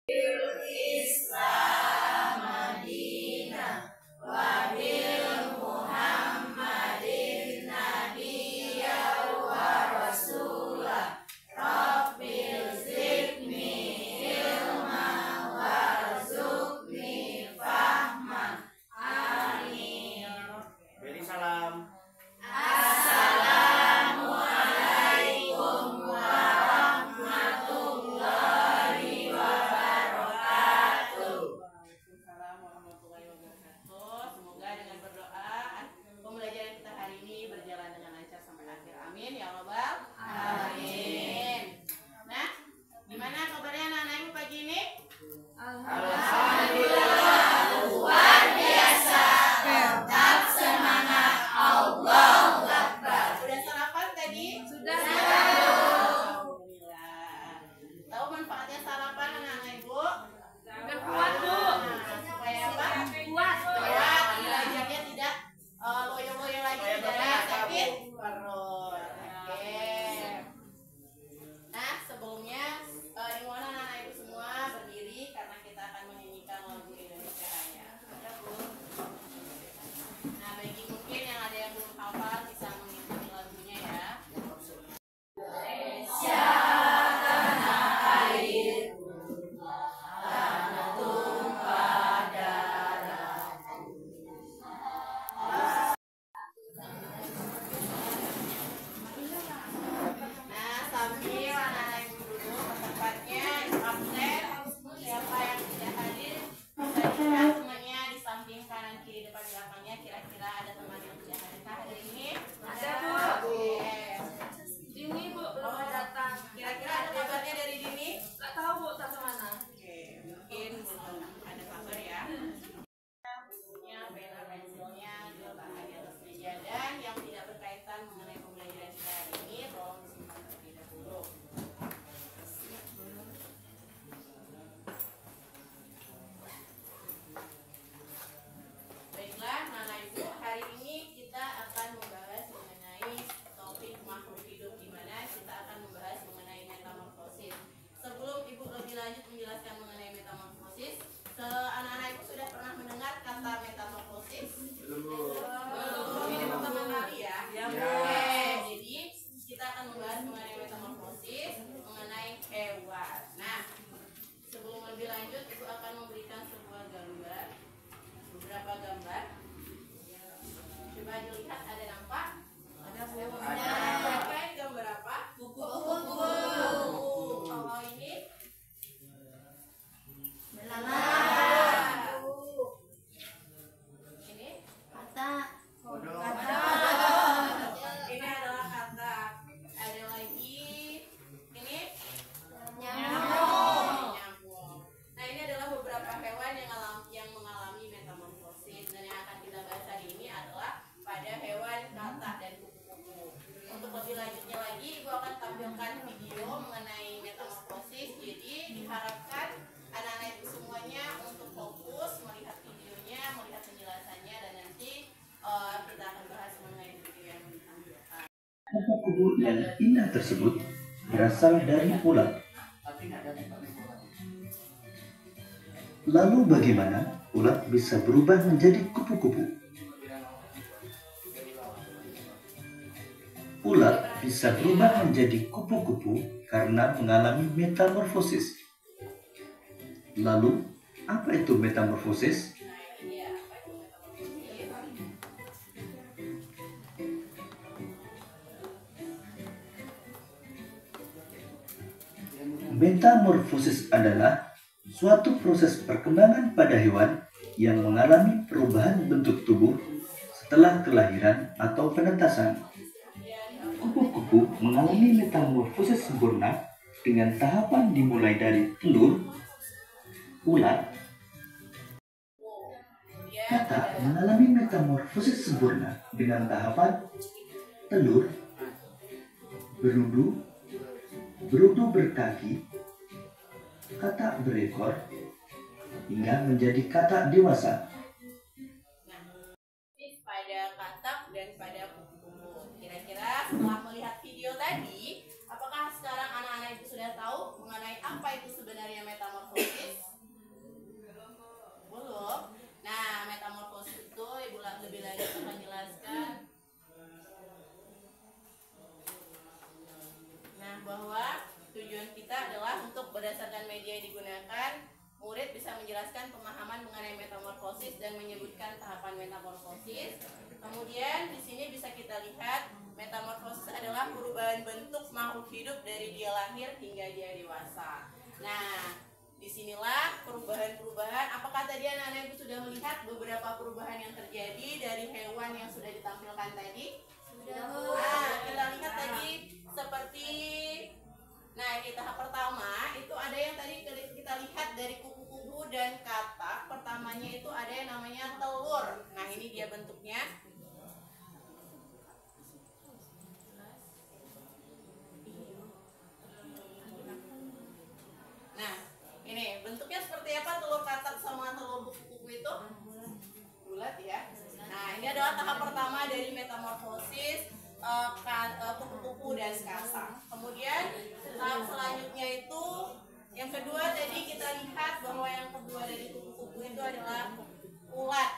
Beri salam. Assalamualaikum warahmatullahi wabarakatuh. Waalaikumsalam warahmatullahi wabarakatuh. Semoga dengan berdoa pembelajaran kita hari ini berjalan dengan lancar sampai akhir. Amin ya rabbal alamin. Nah, gimana kabarnya anak-anak ibu pagi ini? Alhamdulillah luar biasa. Tetap semangat. Allahu Akbar. Sudah sarapan tadi? Sudah. Alhamdulillah. Tahu manfaatnya sarapan anak-anak ibu? Biar kuat, Bu. Supaya apa? Kuat. Kuat, belajarnya tidak loyo-loyo lagi, tidak sakit perut. Oke. Nah, sebelumnya dimohon anak-anak ibu semua berdiri karena kita akan menyanyikan lagu Indonesia Raya. Ada, Bu? Nah, bagi mungkin yang ada yang belum hafal bisa mengikuti lagunya ya. Indonesia tanah airku, tanah tumpah darahku. Nah, sambil anak-anak ibu duduk ke tempatnya, absen, siapa yang tidak hadir bisa dilihat semuanya di samping kanan kiri depan belakangnya. Kira-kira ada teman yang tidak hadir hari ini? Ada, Bu. Oke. Dini, Bu, belum datang. Kira-kira ada kabarnya dari Dini? Nggak tahu, Bu, tak kemana. Oke, mungkin belum ada kabar ya. Bukunya, pena, pensilnya diletakkan di atas meja, dan yang tidak berkaitan mengenai pembelajaran kita hari ini tolong disimpan terlebih dahulu. Baiklah, Nana Ibu, hari ini kita akan membahas mengenai topik makhluk hidup, di mana kita akan membahas mengenai metamorfosis. Sebelum Ibu lebih lanjut menjelaskan mengenai metamorfosis, anak-anak Ibu sudah pernah mendengar kata metamorfosis? Belum. Ini pertama kali ya? Oke, jadi kita akan membahas mengenai metamorfosis, mengenai hewan. Nah, sebelum lebih lanjut, Ibu akan memberikan sebuah gambar, beberapa gambar. Coba dilihat, ada nampak? Ada, Bu. Ada. Ini gambar apa? Kupu-kupu. Kalau ini belalang. Ini Kata. ini adalah katak. Ada lagi ini Nyamuk. nyamuk. Nah, ini adalah beberapa hewan yang mengalami metamorfosis, dan yang akan kita bahas hari ini adalah pada hewan katak dan kupu-kupu. Untuk lebih lanjutnya lagi, Ibu akan tampilkan video mengenai metamorfosis. Jadi diharapkan anak-anak Ibu semuanya untuk fokus melihat videonya, melihat penjelasannya, dan nanti kita akan bahas mengenai video yang ditampilkan. Kupu-kupu yang indah tersebut berasal dari ulat. Lalu bagaimana ulat bisa berubah menjadi kupu-kupu? Ulat bisa berubah menjadi kupu-kupu karena mengalami metamorfosis. Lalu, apa itu metamorfosis? Metamorfosis adalah suatu proses perkembangan pada hewan yang mengalami perubahan bentuk tubuh setelah kelahiran atau penetasan. Kupu-kupu mengalami metamorfosis sempurna dengan tahapan dimulai dari telur, ulat. Katak mengalami metamorfosis sempurna dengan tahapan telur, berudu, berudu berkaki, katak berekor, hingga menjadi katak dewasa. Pada katak dan pada kupu-kupu. Kira-kira setelah melihat video tadi, apakah sekarang anak-anak itu sudah tahu mengenai apa itu sebenarnya metamorfosis? digunakan murid bisa menjelaskan pemahaman mengenai metamorfosis dan menyebutkan tahapan metamorfosis. Kemudian di sini bisa kita lihat metamorfosis adalah perubahan bentuk makhluk hidup dari dia lahir hingga dia dewasa. Nah, disinilah perubahan-perubahan. Apakah tadi anak-anak ibu sudah melihat beberapa perubahan yang terjadi dari hewan yang sudah ditampilkan tadi? Sudah. Nah, kita lihat tadi seperti, nah ini tahap pertama itu ada yang tadi kita lihat dari kupu-kupu dan katak. Pertamanya itu ada yang namanya telur. Nah ini dia bentuknya. Nah ini bentuknya seperti apa telur katak sama telur kupu-kupu itu? Bulat ya. Nah ini adalah tahap pertama dari metamorfosis kupu-kupu dan katak. Kemudian tahap selanjutnya itu yang kedua tadi kita lihat bahwa yang kedua dari kupu-kupu itu adalah ulat.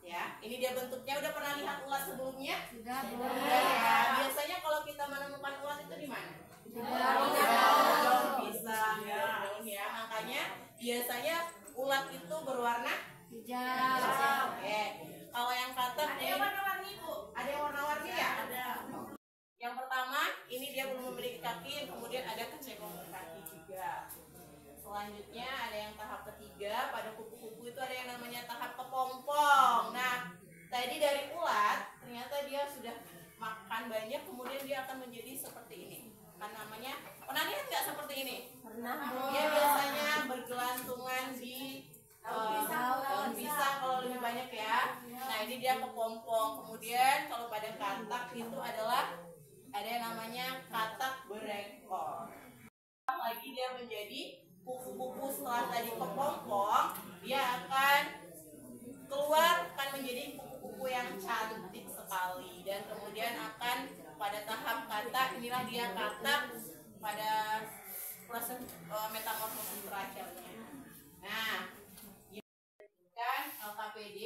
Ya, ini dia bentuknya. Udah pernah lihat ulat sebelumnya? Sudah. Ya. Biasanya kalau kita menemukan ulat itu di mana? Di daun pisang, daun ya. Makanya biasanya ulat itu berwarna hijau. Oke. Kalau yang katak ada yang warna-warni Bu. Ada yang warna-warni ya? Ada. Yang pertama, ini dia belum memiliki kaki, kemudian ada kecebong berkaki juga. Selanjutnya ada yang tahap ketiga, pada kupu-kupu itu ada yang namanya tahap kepompong. Nah, tadi dari ulat, ternyata dia sudah makan banyak, kemudian dia akan menjadi seperti ini. Kan namanya, pernah lihat nggak seperti ini? Pernah. Dia biasanya bergelantungan di daun pisang kalau lebih banyak ya. Nah ini dia kepompong. Kemudian kalau pada katak itu adalah ada yang namanya katak berekor. Lagi dia menjadi kupu-kupu. Setelah tadi kepompong, dia akan keluar, akan menjadi kupu-kupu yang cantik sekali. Dan kemudian akan pada tahap katak, inilah dia katak pada proses metamorfosis terakhirnya. Nah, kan LKPD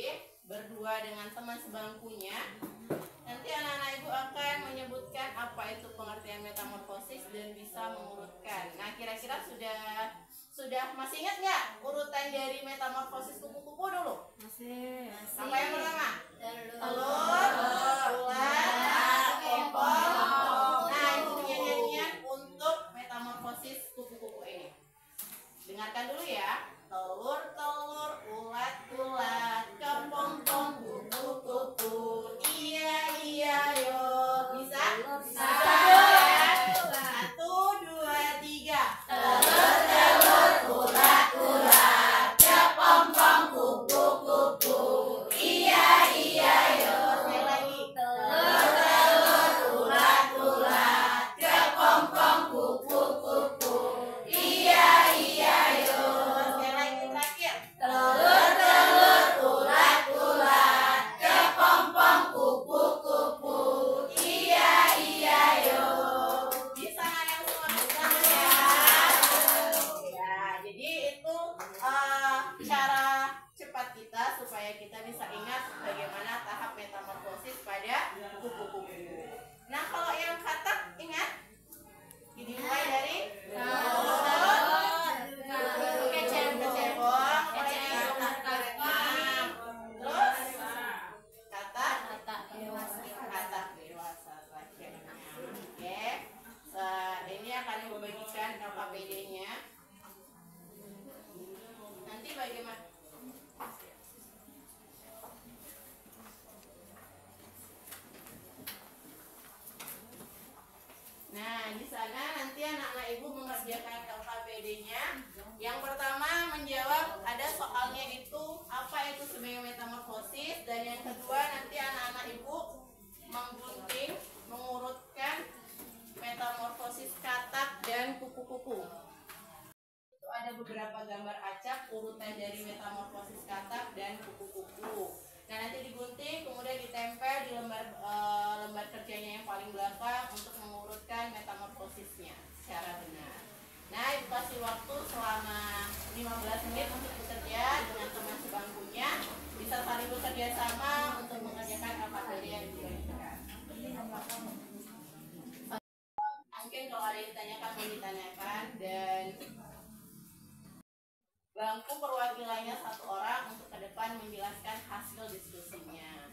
berdua dengan teman sebangkunya. Nanti anak-anak ibu akan menyebutkan apa itu pengertian metamorfosis dan bisa mengurutkan. Nah, kira-kira sudah masih ingat nggak urutan dari metamorfosis kupu-kupu dulu? Masih. Apa yang pertama? Telur. Ulat, kepompong. Nah, itu punya nyanyian untuk metamorfosis kupu-kupu ini. Dengarkan dulu ya. Telur, telur, ulat, ulat, kepompong, kupu-kupu. Iya, iya, yo. Bisa? Bisa. Satu, dua, tiga. Telur, telur, ulat, ulat, kepompong, kupu-kupu. Iya, iya, yo. Sekali lagi. Telur, telur, ulat, ulat, kepompong, kupu-kupu. Iya, iya, yo. Sekali lagi terakhir. Telur, telur, ulat, ulat, kepompong, kupu-kupu. Iya, iya, yo. Bisa nggak yang semua bisa ya? Ya, jadi itu cara cepat kita supaya kita bisa ingat bagaimana tahap metamorfosis pada kupu-kupu. Nah, kalau yang katak ingat? Jadi mulai dari kecebong, terus katak dewasa terakhirnya. Oke, ini akan membagikan LKPD-nya. Nanti bagaimana? Nah, di sana nanti anak-anak ibu mengerjakan LKPD-nya. Yang pertama menjawab ada soalnya itu apa itu sebagai metamorfosis, dan yang kedua nanti anak-anak ibu menggunting, mengurutkan metamorfosis katak dan kupu-kupu. Itu ada beberapa gambar acak urutan dari metamorfosis katak dan kupu-kupu. Nah, nanti digunting, kemudian ditempel di lembar kerjanya yang paling belakang untuk mengurutkan metamorfosisnya secara benar. Nah, ibu kasih waktu selama 15 menit untuk bekerja dengan teman sebangkunya. Bisa saling bekerja sama untuk mengerjakan LKPD yang dibagikan. Mungkin kalau ada yang ditanyakan, mau ditanyakan. Dan Bangku perwakilannya 1 orang untuk ke depan menjelaskan hasil diskusinya.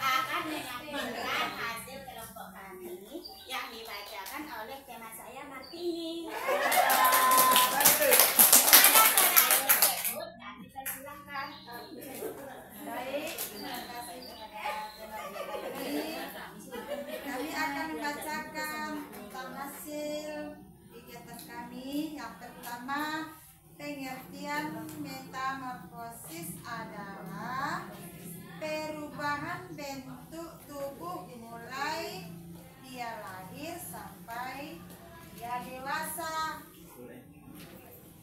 Akan menyampaikan hasil kelompok kami yang dibacakan oleh teman saya Martini. Kami persilahkan. Baik, kami akan membacakan tentang hasil kegiatan kami. Yang pertama, pengertian metamorfosis adalah perubahan bentuk tubuh mulai dia lahir sampai dia dewasa.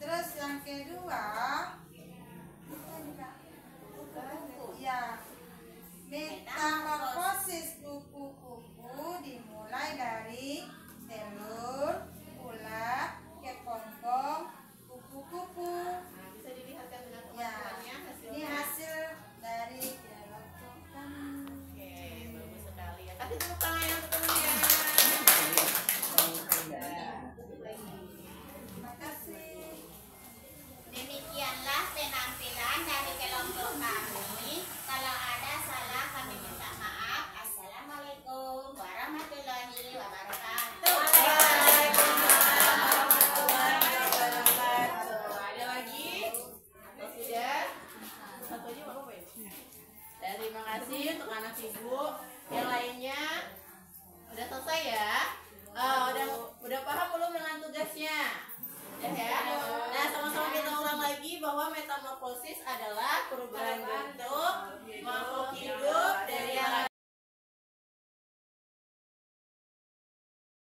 Terus yang kedua, ya, metamorfosis kupu-kupu dimulai dari telur, ulat, kepompong, kupu-kupu. Nah, bisa dilihatkan dengan Ya, teman-temannya ini hasilnya. hasil dari kelompok kami. Oke, bagus sekali ya. Kasih tepuk tangan yang tentunya. Terima kasih. Demikianlah penampilan dari kelompok kami. Kalau ada salah kami minta maaf. Assalamualaikum warahmatullahi wabarakatuh. Ada lagi? Atau sudah? Satu aja nggak apa-apa ya? Dan terima kasih untuk anak ibu. Yang lainnya udah selesai ya? Udah paham belum dengan tugasnya? Udah ya? Nah, sama-sama kita ulang lagi bahwa metamorfosis adalah perubahan bentuk makhluk hidup dari yang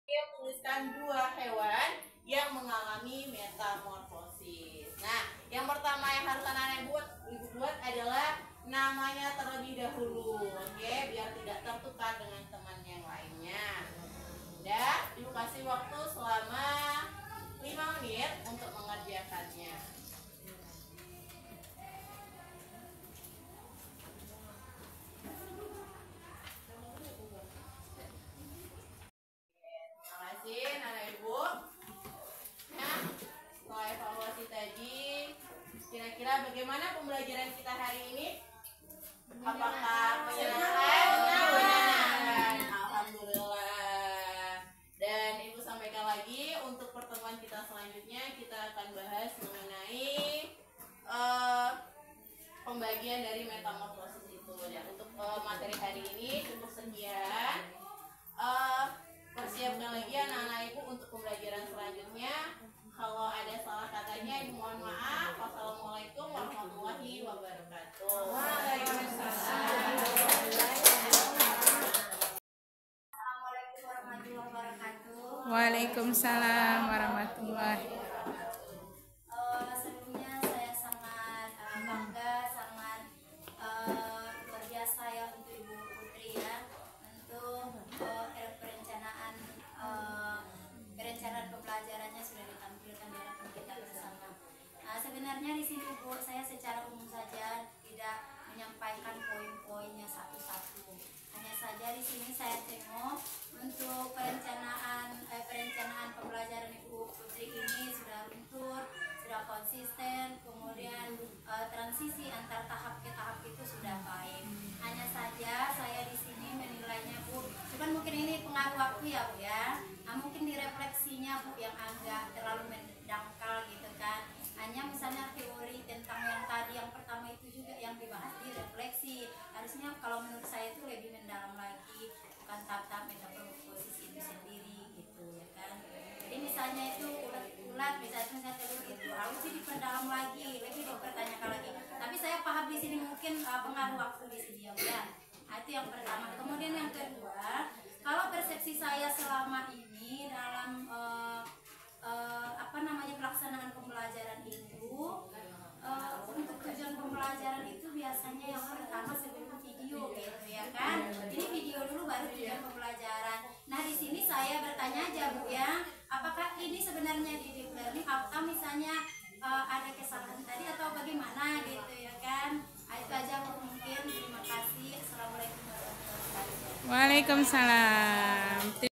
dia menuliskan 2 hewan yang mengalami metamorfosis. Nah, yang pertama yang harus anak-anak ibu buat adalah namanya terlebih dahulu, oke, biar tidak tertukar dengan teman yang lainnya. Dan ibu kasih waktu selama 5 menit untuk mengerjakannya. Terima kasih anak ibu. Nah, setelah evaluasi tadi, kira-kira bagaimana pembelajaran kita hari ini? Apakah menyenangkan? Menyenangkan. Alhamdulillah. Dan ibu sampaikan lagi untuk pertemuan kita selanjutnya kita akan bahas mengenai pembagian dari metamorfosis itu. Dan untuk materi hari ini cukup sekian. Persiapkan lagi anak-anak ibu untuk pembelajaran selanjutnya. Kalau ada salah katanya, ibu mohon maaf. Wassalamualaikum warahmatullahi wabarakatuh. Assalamualaikum warahmatullahi wabarakatuh. Waalaikumsalam warahmatullahi. Sebelumnya saya sangat bangga, sangat luar biasa ya untuk Ibu Putri ya, untuk perencanaan pembelajarannya sudah ditampilkan di hadapan kita bersama. Sebenarnya di sini Bu, saya secara umum saja tidak menyampaikan poin-poinnya satu-satu. Hanya saja di sini saya tengok untuk perencanaan pembelajaran Ibu Putri ini sudah luntur, sudah konsisten, kemudian transisi antar tahap ke tahap itu sudah baik. Hanya saja saya di sini menilainya Bu, cuman mungkin ini pengaruh waktu ya Bu ya. Mungkin di refleksinya Bu yang agak terlalu mendangkal gitu kan. Hanya misalnya teori tentang yang tadi yang pertama itu juga yang dibahas di refleksi. Harusnya kalau menurut saya itu lebih mendalam lagi, bukan tahap-tahap metamorfosis itu sendiri gitu ya kan. Jadi misalnya itu ulat misalnya telur itu harus diperdalam lagi, lebih dipertanyakan lagi. Tapi saya paham di sini mungkin pengaruh waktu di sini ya. Nah, itu yang pertama. Kemudian yang kedua, kalau persepsi saya selama ini dalam pelaksanaan pembelajaran itu, untuk tujuan pembelajaran itu biasanya yang pertama sebelum video gitu ya kan. Ini video dulu baru tujuan pembelajaran. Nah, di sini saya bertanya aja Bu ya, apakah ini sebenarnya didik learning atau misalnya ada kesalahan tadi atau bagaimana gitu ya kan. Nah, itu aja Bu mungkin. Terima kasih. Assalamualaikum warahmatullahi wabarakatuh. Waalaikumsalam.